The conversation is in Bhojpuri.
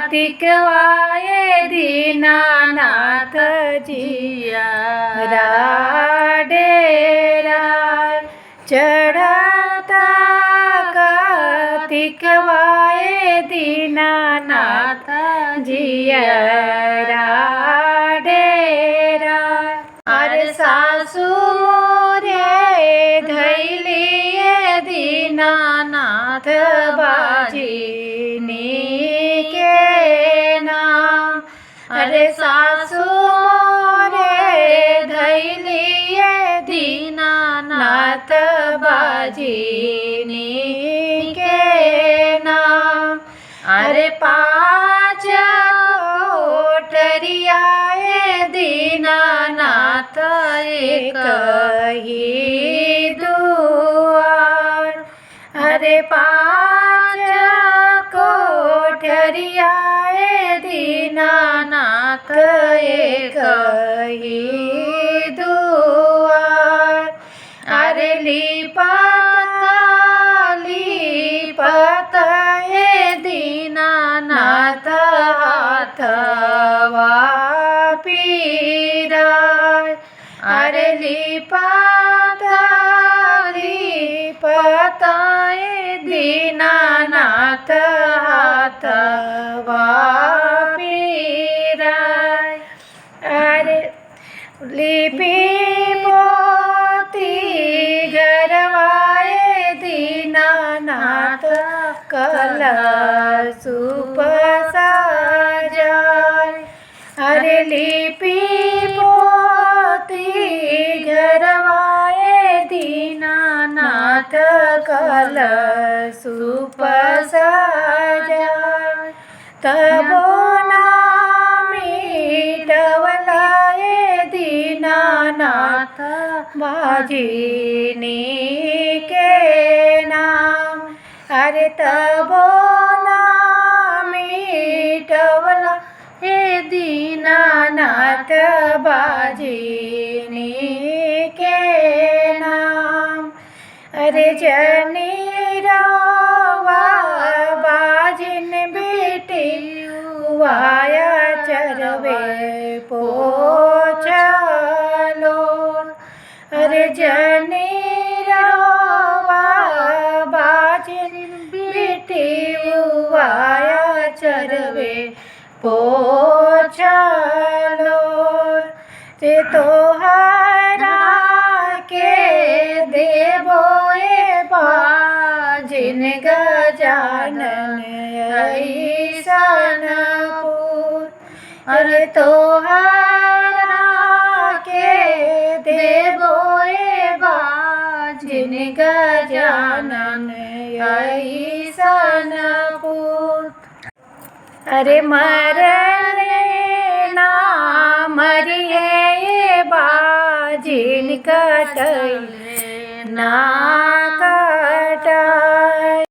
कार्तिकवाये दीनानाथ जिया डेरा चढ़ता कार्तिकवाये दीनानाथ जिया डेरा। अरे सासू मोरे धैलिए दीनानाथ बाजी के नाम। अरे सासू मोरे धैलिए दीनानाथ बाजी के नाम। अरे पाँच कोठरियाए दीनानाथ एक ही दुआर। अरे पाँच कोठरियाए दीनानाथ एक ही दुआर। अरे लिपत हे दीनानाथ हाथवा पीराय। अरे लिपत हे दीनानाथ हाथवा पीराय। अरे लिपि पोती गरवाए दीनानाथ कलशुप सजाय। अरे लिपि पोती गरवाए दीनानाथ कलशुप सजाय। तबो ना मिटवलाए दीनानाथ बाजिनी के नाम। अरे तबो ना मिटवला हे दीनानाथ बाजिनी के नाम। अरे जनी रवा बाजिन बेटी वाया चरवे पोछलो। अरे जनी रवा बाजिन बेटी वाया चरवे पोछलो। ते तोहरा के देवो बाजिन गजानन ऐसन पूत। अरे तोहरा के देवो बाजिन गजानन ऐसन पूत। अरे मरले ना मरिए बाजिन कटैले ना कटाय।